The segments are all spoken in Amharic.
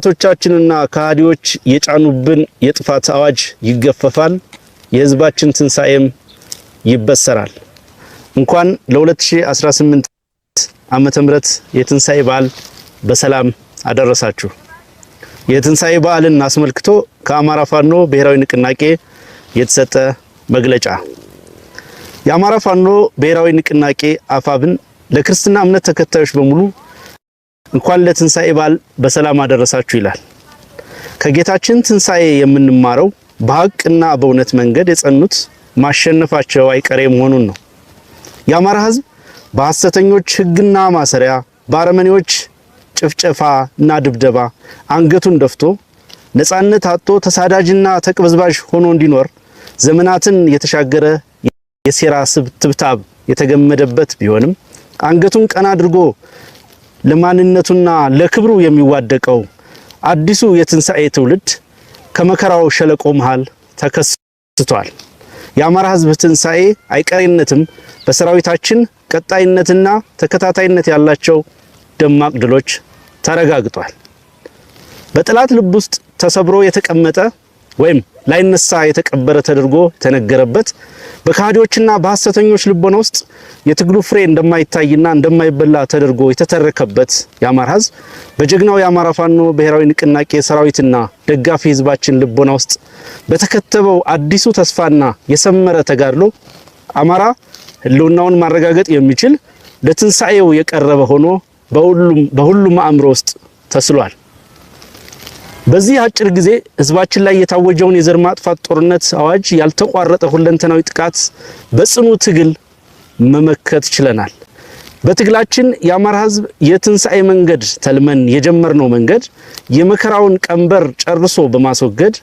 አባቶቻችንና ከሃዲዎች የጫኑብን የጥፋት አዋጅ ይገፈፋል፣ የህዝባችን ትንሳኤም ይበሰራል። እንኳን ለ2018 ዓመተ ምህረት የትንሳኤ በዓል በሰላም አደረሳችሁ። የትንሳኤ በዓልን አስመልክቶ ከአማራ ፋኖ ብሔራዊ ንቅናቄ የተሰጠ መግለጫ። የአማራ ፋኖ ብሔራዊ ንቅናቄ አፋብን ለክርስትና እምነት ተከታዮች በሙሉ እንኳን ለትንሳኤ በዓል በሰላም አደረሳችሁ ይላል። ከጌታችን ትንሳኤ የምንማረው በሐቅና በእውነት መንገድ የጸኑት ማሸነፋቸው አይቀሬ መሆኑን ነው። የአማራ ህዝብ በሐሰተኞች ህግና ማሰሪያ በአረመኔዎች ጭፍጨፋና ድብደባ አንገቱን ደፍቶ ነፃነት አጥቶ ተሳዳጅና ተቅበዝባዥ ሆኖ እንዲኖር ዘመናትን የተሻገረ የሴራ ትብታብ የተገመደበት ቢሆንም አንገቱን ቀና አድርጎ ለማንነቱና ለክብሩ የሚዋደቀው አዲሱ የትንሳኤ ትውልድ ከመከራው ሸለቆ መሃል ተከስቷል። የአማራ ህዝብ ትንሳኤ አይቀሬነትም በሰራዊታችን ቀጣይነትና ተከታታይነት ያላቸው ደማቅ ድሎች ተረጋግጧል። በጠላት ልብ ውስጥ ተሰብሮ የተቀመጠ ወይም ላይነሳ የተቀበረ ተደርጎ ተነገረበት በካዲዎችና በሐሰተኞች ልቦና ውስጥ የትግሉ ፍሬ እንደማይታይና እንደማይበላ ተደርጎ የተተረከበት የአማራ ህዝብ በጀግናው የአማራ ፋኖ ብሔራዊ ንቅናቄ ሰራዊትና ደጋፊ ህዝባችን ልቦና ውስጥ በተከተበው አዲሱ ተስፋና የሰመረ ተጋድሎ አማራ ህልውናውን ማረጋገጥ የሚችል ለትንሳኤው የቀረበ ሆኖ በሁሉም አእምሮ ውስጥ ተስሏል። በዚህ አጭር ጊዜ ህዝባችን ላይ የታወጀውን የዘር ማጥፋት ጦርነት አዋጅ ያልተቋረጠ ሁለንተናዊ ጥቃት በጽኑ ትግል መመከት ችለናል። በትግላችን የአማራ ህዝብ የትንሳኤ መንገድ ተልመን የጀመርነው መንገድ የመከራውን ቀንበር ጨርሶ በማስወገድ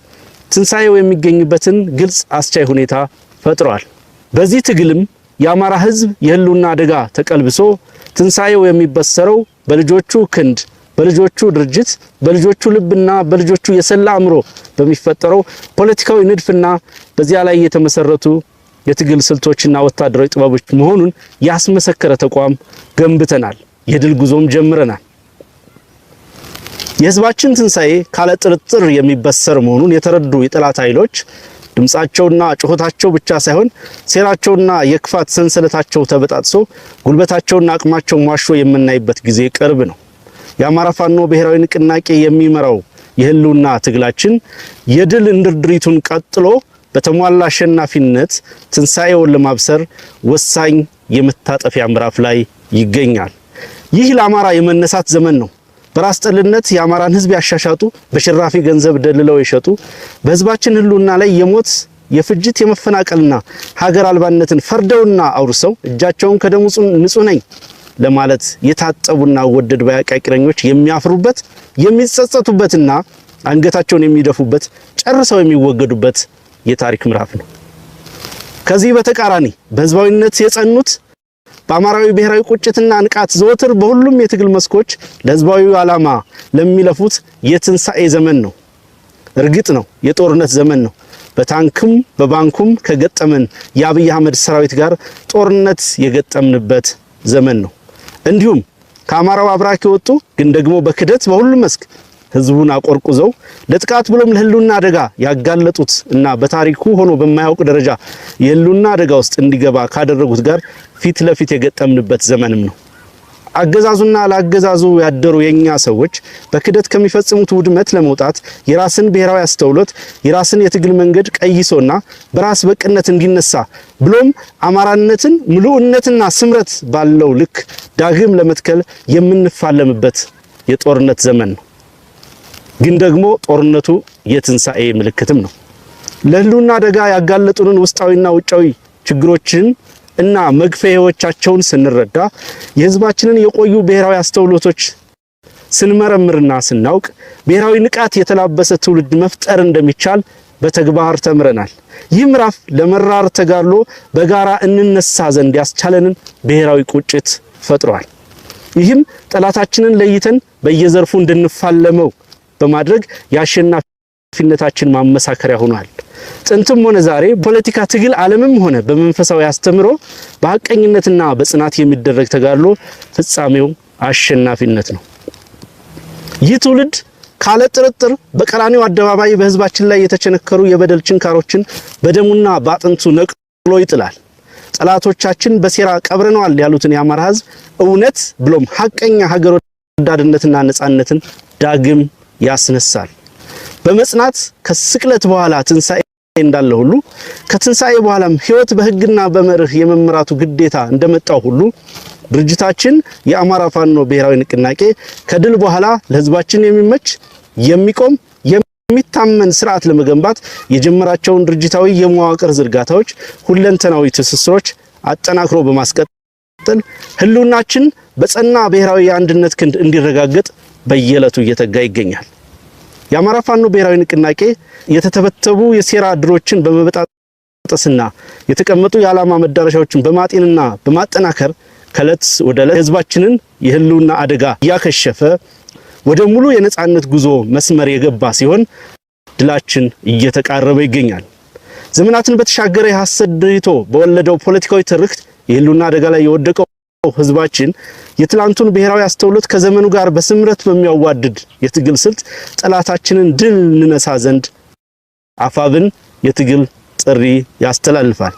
ትንሳኤው የሚገኝበትን ግልጽ አስቻይ ሁኔታ ፈጥሯል። በዚህ ትግልም የአማራ ህዝብ የህልውና አደጋ ተቀልብሶ ትንሳኤው የሚበሰረው በልጆቹ ክንድ በልጆቹ ድርጅት በልጆቹ ልብና በልጆቹ የሰላ አእምሮ በሚፈጠረው ፖለቲካዊ ንድፍና በዚያ ላይ የተመሰረቱ የትግል ስልቶችና ወታደራዊ ጥበቦች መሆኑን ያስመሰከረ ተቋም ገንብተናል። የድል ጉዞም ጀምረናል። የህዝባችን ትንሳኤ ካለ ጥርጥር የሚበሰር መሆኑን የተረዱ የጠላት ኃይሎች ድምጻቸውና ጩኸታቸው ብቻ ሳይሆን ሴራቸውና የክፋት ሰንሰለታቸው ተበጣጥሶ ጉልበታቸውና አቅማቸው ማሾ የምናይበት ጊዜ ቅርብ ነው። የአማራ ፋኖ ብሔራዊ ንቅናቄ የሚመራው የህልውና ትግላችን የድል እንድርድሪቱን ቀጥሎ በተሟላ አሸናፊነት ትንሳኤውን ለማብሰር ወሳኝ የመታጠፊያ ምዕራፍ ላይ ይገኛል። ይህ ለአማራ የመነሳት ዘመን ነው። በራስ ጠልነት የአማራን ህዝብ ያሻሻጡ በሽራፊ ገንዘብ ደልለው የሸጡ በህዝባችን ህልውና ላይ የሞት የፍጅት የመፈናቀልና ሀገር አልባነትን ፈርደውና አውርሰው እጃቸውን ከደሙ ንጹህ ነኝ ለማለት የታጠቡና ወደድ ባያቃቂረኞች የሚያፍሩበት የሚጸጸቱበትና አንገታቸውን የሚደፉበት ጨርሰው የሚወገዱበት የታሪክ ምዕራፍ ነው። ከዚህ በተቃራኒ በህዝባዊነት የጸኑት በአማራዊ ብሔራዊ ቁጭትና ንቃት ዘወትር በሁሉም የትግል መስኮች ለህዝባዊ ዓላማ ለሚለፉት የትንሳኤ ዘመን ነው። እርግጥ ነው የጦርነት ዘመን ነው። በታንክም በባንኩም ከገጠመን የአብይ አህመድ ሰራዊት ጋር ጦርነት የገጠምንበት ዘመን ነው። እንዲሁም ከአማራው አብራክ የወጡ ግን ደግሞ በክደት በሁሉም መስክ ህዝቡን አቆርቁዘው ለጥቃት ብሎም ለህልውና አደጋ ያጋለጡት እና በታሪኩ ሆኖ በማያውቅ ደረጃ የህልውና አደጋ ውስጥ እንዲገባ ካደረጉት ጋር ፊት ለፊት የገጠምንበት ዘመንም ነው። አገዛዙና ለአገዛዙ ያደሩ የኛ ሰዎች በክደት ከሚፈጽሙት ውድመት ለመውጣት የራስን ብሔራዊ አስተውሎት የራስን የትግል መንገድ ቀይሶና በራስ በቅነት እንዲነሳ ብሎም አማራነትን ሙሉእነትና ስምረት ባለው ልክ ዳግም ለመትከል የምንፋለምበት የጦርነት ዘመን ነው። ግን ደግሞ ጦርነቱ የትንሳኤ ምልክትም ነው። ለህልውና አደጋ ያጋለጡንን ውስጣዊና ውጫዊ ችግሮችን እና መግፈያዎቻቸውን ስንረዳ የህዝባችንን የቆዩ ብሔራዊ አስተውሎቶች ስንመረምርና ስናውቅ ብሔራዊ ንቃት የተላበሰ ትውልድ መፍጠር እንደሚቻል በተግባር ተምረናል። ይህ ምዕራፍ ለመራር ተጋድሎ በጋራ እንነሳ ዘንድ ያስቻለንን ብሔራዊ ቁጭት ፈጥሯል። ይህም ጠላታችንን ለይተን በየዘርፉ እንድንፋለመው በማድረግ የአሸናፊነታችን ማመሳከሪያ ሆኗል። ጥንትም ሆነ ዛሬ ፖለቲካ ትግል ዓለምም ሆነ በመንፈሳዊ አስተምሮ በሐቀኝነትና በጽናት የሚደረግ ተጋድሎ ፍጻሜው አሸናፊነት ነው። ይህ ትውልድ ካለ ጥርጥር በቀራኒው አደባባይ በህዝባችን ላይ የተቸነከሩ የበደል ችንካሮችን በደሙና በአጥንቱ ነቅሎ ይጥላል። ጠላቶቻችን በሴራ ቀብረነዋል ያሉትን የአማራ ህዝብ እውነት ብሎም ሐቀኛ ሀገር ወዳድነትና ነጻነትን ዳግም ያስነሳል። በመጽናት ከስቅለት በኋላ ትንሳኤ እንዳለ ሁሉ ከትንሳኤ በኋላም ህይወት በህግና በመርህ የመምራቱ ግዴታ እንደመጣው ሁሉ ድርጅታችን የአማራ ፋኖ ብሔራዊ ንቅናቄ ከድል በኋላ ለህዝባችን የሚመች የሚቆም የሚታመን ስርዓት ለመገንባት የጀመራቸውን ድርጅታዊ የመዋቅር ዝርጋታዎች ሁለንተናዊ ትስስሮች አጠናክሮ በማስቀጠል ህልውናችን በጸና ብሔራዊ የአንድነት ክንድ እንዲረጋገጥ በየዕለቱ እየተጋ ይገኛል። የአማራ ፋኖ ብሔራዊ ንቅናቄ የተተበተቡ የሴራ ድሮችን በመበጣጠስና የተቀመጡ የዓላማ መዳረሻዎችን በማጤንና በማጠናከር ከዕለት ወደ ዕለት ህዝባችንን የህልውና አደጋ እያከሸፈ ወደ ሙሉ የነጻነት ጉዞ መስመር የገባ ሲሆን ድላችን እየተቃረበ ይገኛል። ዘመናትን በተሻገረ የሐሰት ድሪቶ በወለደው ፖለቲካዊ ትርክት የህልውና አደጋ ላይ የወደቀው ህዝባችን የትላንቱን ብሔራዊ አስተውሎት ከዘመኑ ጋር በስምረት በሚያዋድድ የትግል ስልት ጠላታችንን ድል እንነሳ ዘንድ አፋብን የትግል ጥሪ ያስተላልፋል።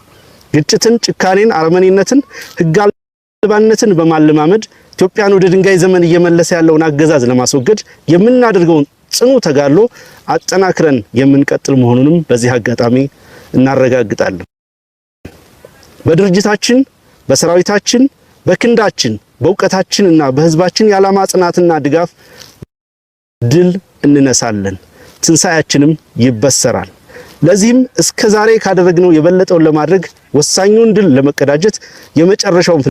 ግጭትን፣ ጭካኔን፣ አረመኔነትን፣ ህግ አልባነትን በማለማመድ ኢትዮጵያን ወደ ድንጋይ ዘመን እየመለሰ ያለውን አገዛዝ ለማስወገድ የምናደርገውን ጽኑ ተጋድሎ አጠናክረን የምንቀጥል መሆኑንም በዚህ አጋጣሚ እናረጋግጣለን። በድርጅታችን፣ በሰራዊታችን፣ በክንዳችን፣ በእውቀታችንና በህዝባችን የዓላማ ጽናትና ድጋፍ ድል እንነሳለን። ትንሳኤያችንም ይበሰራል። ለዚህም እስከዛሬ ካደረግነው የበለጠውን ለማድረግ ወሳኙን ድል ለመቀዳጀት የመጨረሻውን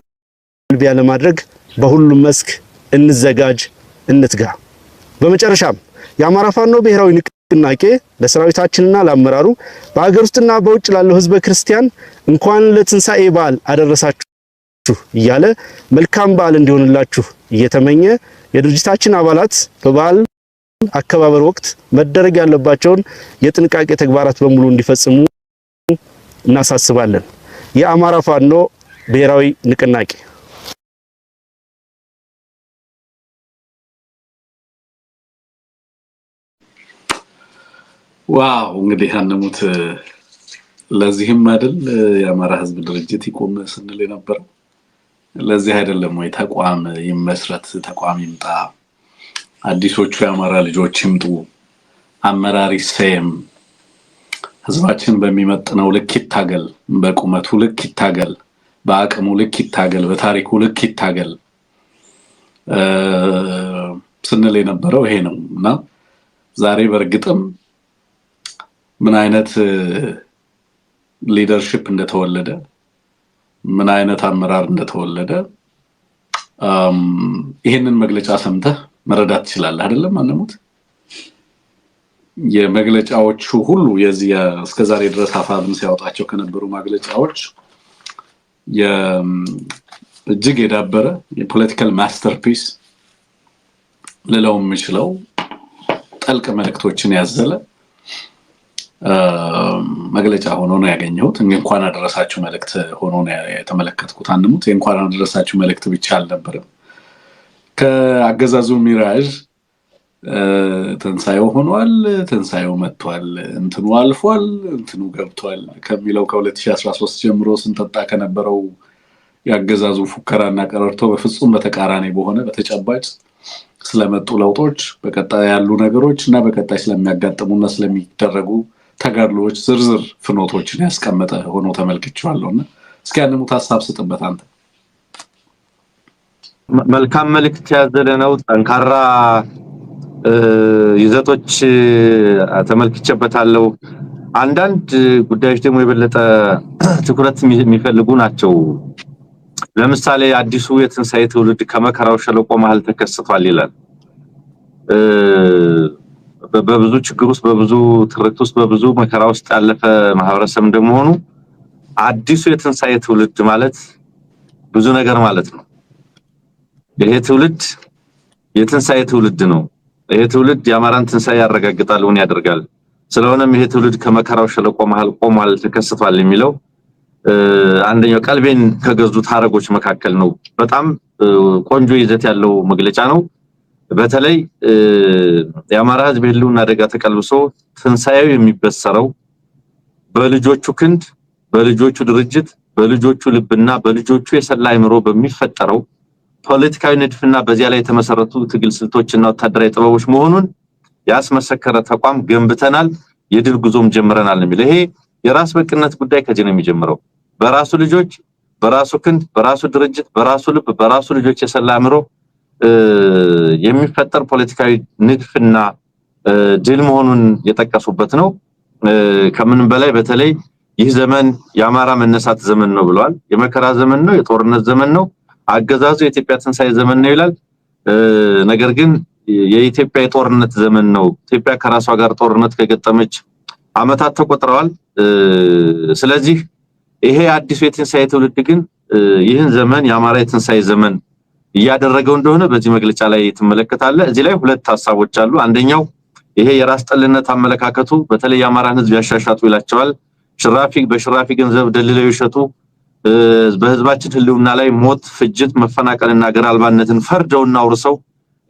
ፍልሚያ ለማድረግ በሁሉም መስክ እንዘጋጅ፣ እንትጋ። በመጨረሻም የአማራ ፋኖ ብሔራዊ ንቅናቄ ለሰራዊታችንና ለአመራሩ በአገር ውስጥና በውጭ ላለው ህዝበ ክርስቲያን እንኳን ለትንሳኤ በዓል አደረሳችሁ እያለ መልካም በዓል እንዲሆንላችሁ እየተመኘ የድርጅታችን አባላት በበዓል አከባበር ወቅት መደረግ ያለባቸውን የጥንቃቄ ተግባራት በሙሉ እንዲፈጽሙ እናሳስባለን። የአማራ ፋኖ ብሔራዊ ንቅናቄ ዋው! እንግዲህ አንሙት ለዚህም አይደል የአማራ ህዝብ ድርጅት ይቆም ስንል የነበረው ለዚህ አይደለም ወይ? ተቋም ይመስረት፣ ተቋም ይምጣ፣ አዲሶቹ የአማራ ልጆች ይምጡ፣ አመራር ይሰየም፣ ህዝባችን በሚመጥነው ልክ ይታገል፣ በቁመቱ ልክ ይታገል፣ በአቅሙ ልክ ይታገል፣ በታሪኩ ልክ ይታገል ስንል የነበረው ይሄ ነው እና ዛሬ በእርግጥም ምን አይነት ሊደርሺፕ እንደተወለደ ምን አይነት አመራር እንደተወለደ ይሄንን መግለጫ ሰምተህ መረዳት ትችላለህ አይደለም? አንሙት የመግለጫዎቹ ሁሉ የዚህ እስከዛሬ ድረስ አፋብን ሲያወጣቸው ከነበሩ መግለጫዎች እጅግ የዳበረ የፖለቲካል ማስተርፒስ ልለው የምችለው ጠልቅ መልእክቶችን ያዘለ መግለጫ ሆኖ ነው ያገኘሁት። እንኳን አደረሳችሁ መልእክት ሆኖ ነው የተመለከትኩት። አንሙት እንኳን አደረሳችሁ መልእክት ብቻ አልነበረም። ከአገዛዙ ሚራዥ ትንሳኤው ሆኗል፣ ትንሳኤው መጥቷል፣ እንትኑ አልፏል፣ እንትኑ ገብቷል ከሚለው ከ2013 ጀምሮ ስንጠጣ ከነበረው ያገዛዙ ፉከራና ቀረርቶ በፍጹም በተቃራኒ በሆነ በተጨባጭ ስለመጡ ለውጦች፣ በቀጣይ ያሉ ነገሮች እና በቀጣይ ስለሚያጋጥሙና ስለሚደረጉ ተጋድሎች ዝርዝር ፍኖቶችን ያስቀመጠ ሆኖ ተመልክቻለሁና እስኪ አንሙት ሐሳብ ስጥበት አንተ። መልካም መልእክት ያዘለ ነው። ጠንካራ ይዘቶች ተመልክቼበታለሁ። አንዳንድ ጉዳዮች ደግሞ የበለጠ ትኩረት የሚፈልጉ ናቸው። ለምሳሌ አዲሱ የትንሳኤ ትውልድ ከመከራው ሸለቆ መሃል ተከስቷል ይላል። በብዙ ችግር ውስጥ በብዙ ትርክት ውስጥ በብዙ መከራ ውስጥ ያለፈ ማህበረሰብ እንደመሆኑ አዲሱ የትንሳኤ ትውልድ ማለት ብዙ ነገር ማለት ነው። ይሄ ትውልድ የትንሳኤ ትውልድ ነው። ይሄ ትውልድ የአማራን ትንሳኤ ያረጋግጣል፣ ውን ያደርጋል። ስለሆነም ይሄ ትውልድ ከመከራው ሸለቆ መሃል ቆሟል፣ ተከስቷል የሚለው አንደኛው ቀልቤን ከገዙት ሐረጎች መካከል ነው። በጣም ቆንጆ ይዘት ያለው መግለጫ ነው። በተለይ የአማራ ህዝብ ህልውና አደጋ ተቀልብሶ ትንሳኤው የሚበሰረው በልጆቹ ክንድ፣ በልጆቹ ድርጅት፣ በልጆቹ ልብና በልጆቹ የሰላ አይምሮ በሚፈጠረው ፖለቲካዊ ንድፍና በዚያ ላይ የተመሰረቱ ትግል ስልቶችና ወታደራዊ ጥበቦች መሆኑን ያስመሰከረ ተቋም ገንብተናል፣ የድል ጉዞም ጀምረናል የሚል ይሄ የራስ በቅነት ጉዳይ ከዚህ ነው የሚጀምረው። በራሱ ልጆች፣ በራሱ ክንድ፣ በራሱ ድርጅት፣ በራሱ ልብ፣ በራሱ ልጆች የሰላ አይምሮ የሚፈጠር ፖለቲካዊ ንድፍና ድል መሆኑን የጠቀሱበት ነው። ከምንም በላይ በተለይ ይህ ዘመን የአማራ መነሳት ዘመን ነው ብለዋል። የመከራ ዘመን ነው፣ የጦርነት ዘመን ነው፣ አገዛዙ የኢትዮጵያ ትንሳኤ ዘመን ነው ይላል። ነገር ግን የኢትዮጵያ የጦርነት ዘመን ነው። ኢትዮጵያ ከራሷ ጋር ጦርነት ከገጠመች አመታት ተቆጥረዋል። ስለዚህ ይሄ አዲሱ የትንሳኤ ትውልድ ግን ይህን ዘመን የአማራ የትንሳኤ ዘመን እያደረገው እንደሆነ በዚህ መግለጫ ላይ ትመለከታለህ። እዚህ ላይ ሁለት ሐሳቦች አሉ። አንደኛው ይሄ የራስ ጠልነት አመለካከቱ በተለይ የአማራን ህዝብ ያሻሻጡ ይላቸዋል። በሽራፊ ገንዘብ ደልለው ይሸጡ በህዝባችን ህልውና ላይ ሞት፣ ፍጅት፣ መፈናቀልና ሀገር አልባነትን ፈርደውና አውርሰው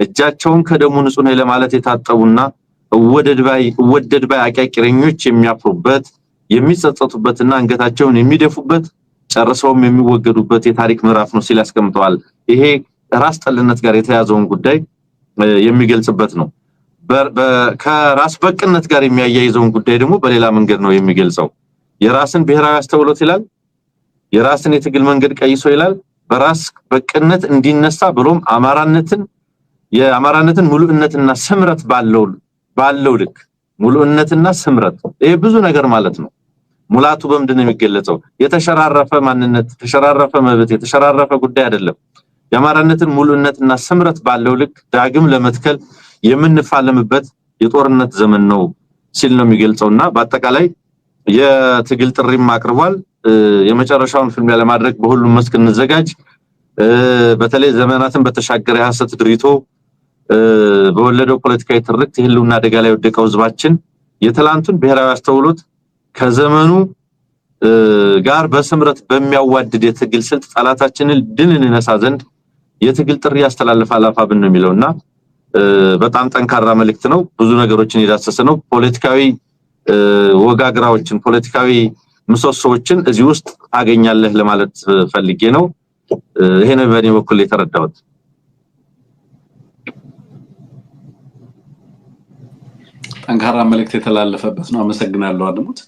እጃቸውን ከደሙ ንጹህ ነው ለማለት የታጠቡና ወደድ ባይ አቃቂረኞች የሚያፍሩበት የሚጸጸቱበትና አንገታቸውን የሚደፉበት ጨርሰውም የሚወገዱበት የታሪክ ምዕራፍ ነው ሲል ያስቀምጠዋል። ይሄ ራስ ጠልነት ጋር የተያዘውን ጉዳይ የሚገልጽበት ነው። ከራስ በቅነት ጋር የሚያያይዘውን ጉዳይ ደግሞ በሌላ መንገድ ነው የሚገልጸው። የራስን ብሔራዊ አስተውሎት ይላል፣ የራስን የትግል መንገድ ቀይሶ ይላል። በራስ በቅነት እንዲነሳ ብሎም የአማራነትን ሙሉእነትና ስምረት ባለው ልክ ሙሉእነትና ስምረት ይሄ ብዙ ነገር ማለት ነው። ሙላቱ በምንድን ነው የሚገለጸው? የተሸራረፈ ማንነት፣ የተሸራረፈ መብት፣ የተሸራረፈ ጉዳይ አይደለም። የአማራነትን ሙሉእነትና ስምረት ባለው ልክ ዳግም ለመትከል የምንፋለምበት የጦርነት ዘመን ነው ሲል ነው የሚገልጸውና በአጠቃላይ የትግል ጥሪም አቅርቧል። የመጨረሻውን ፍልሚያ ለማድረግ በሁሉም መስክ እንዘጋጅ፣ በተለይ ዘመናትን በተሻገረ የሐሰት ድሪቶ በወለደው ፖለቲካዊ ትርክት የህልውና አደጋ ላይ ወደቀው ህዝባችን የትላንቱን ብሔራዊ አስተውሎት ከዘመኑ ጋር በስምረት በሚያዋድድ የትግል ስልት ጠላታችንን ድል እንነሳ ዘንድ የትግል ጥሪ ያስተላልፋል አፋብን ነው የሚለውና በጣም ጠንካራ መልእክት ነው። ብዙ ነገሮችን የዳሰሰ ነው። ፖለቲካዊ ወጋግራዎችን፣ ፖለቲካዊ ምሰሶዎችን እዚህ ውስጥ አገኛለህ ለማለት ፈልጌ ነው። ይሄ ነው በእኔ በኩል የተረዳሁት። ጠንካራ መልእክት የተላለፈበት ነው። አመሰግናለሁ አድሙት።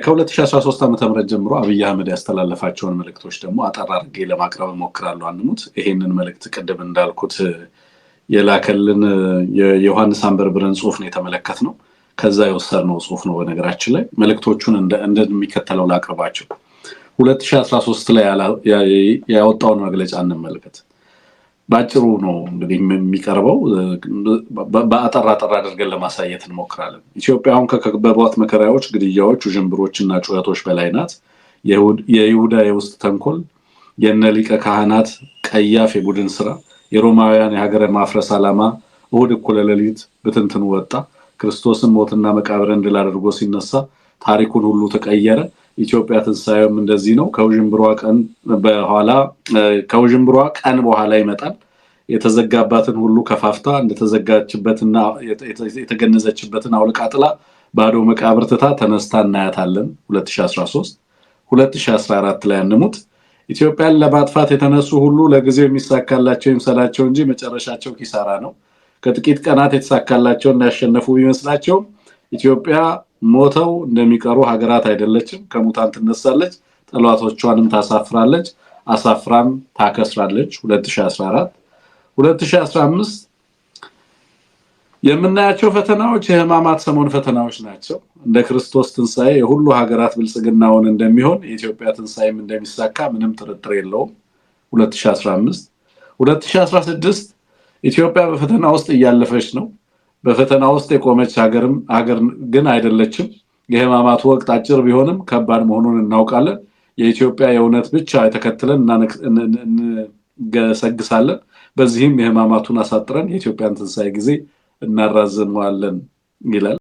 ከ2013 ዓ.ም ጀምሮ አብይ አህመድ ያስተላለፋቸውን መልእክቶች ደግሞ አጠር አድርጌ ለማቅረብ ሞክራለሁ። አንሙት ይሄንን መልእክት ቅድም እንዳልኩት የላከልን የዮሐንስ አንበርብረን ጽሁፍ ነው የተመለከትነው። ከዛ የወሰድነው ጽሁፍ ነው። በነገራችን ላይ መልእክቶቹን እንደሚከተለው ላቅርባቸው። 2013 ላይ ያወጣውን መግለጫ እንመልከት። ባጭሩ ነው እንግዲህ የሚቀርበው። በአጠር አድርገን ለማሳየት እንሞክራለን። ኢትዮጵያ አሁን ከከበቧት መከራዎች፣ ግድያዎች፣ ውዥንብሮችና ጩኸቶች በላይ ናት። የይሁዳ የውስጥ ተንኮል፣ የነ ሊቀ ካህናት ቀያፍ የቡድን ስራ፣ የሮማውያን የሀገር ማፍረስ ዓላማ እሁድ እኩለ ሌሊት ብትንትን ወጣ። ክርስቶስን ሞትና መቃብርን ድል አድርጎ ሲነሳ ታሪኩን ሁሉ ተቀየረ። ኢትዮጵያ ትንሳኤውም እንደዚህ ነው። ከውዥንብሯ ቀን በኋላ ይመጣል። የተዘጋባትን ሁሉ ከፋፍታ እንደተዘጋችበትና የተገነዘችበትን አውልቃ ጥላ ባዶ መቃብር ትታ ተነስታ እናያታለን። 2014 ላይ አንሙት። ኢትዮጵያን ለማጥፋት የተነሱ ሁሉ ለጊዜው የሚሳካላቸው ይምሰላቸው እንጂ መጨረሻቸው ኪሳራ ነው። ከጥቂት ቀናት የተሳካላቸው እንዳሸነፉ ቢመስላቸው ኢትዮጵያ ሞተው እንደሚቀሩ ሀገራት አይደለችም። ከሙታን ትነሳለች፣ ጠላቶቿንም ታሳፍራለች፣ አሳፍራም ታከስራለች። 2015 የምናያቸው ፈተናዎች የሕማማት ሰሞን ፈተናዎች ናቸው። እንደ ክርስቶስ ትንሳኤ የሁሉ ሀገራት ብልጽግናውን እንደሚሆን የኢትዮጵያ ትንሳኤም እንደሚሳካ ምንም ጥርጥር የለውም። 2016 ኢትዮጵያ በፈተና ውስጥ እያለፈች ነው። በፈተና ውስጥ የቆመች ሀገር ግን አይደለችም። የሕማማቱ ወቅት አጭር ቢሆንም ከባድ መሆኑን እናውቃለን። የኢትዮጵያ የእውነት ብቻ የተከተለን እንገሰግሳለን። በዚህም የሕማማቱን አሳጥረን የኢትዮጵያን ትንሳኤ ጊዜ እናራዝመዋለን ይላል።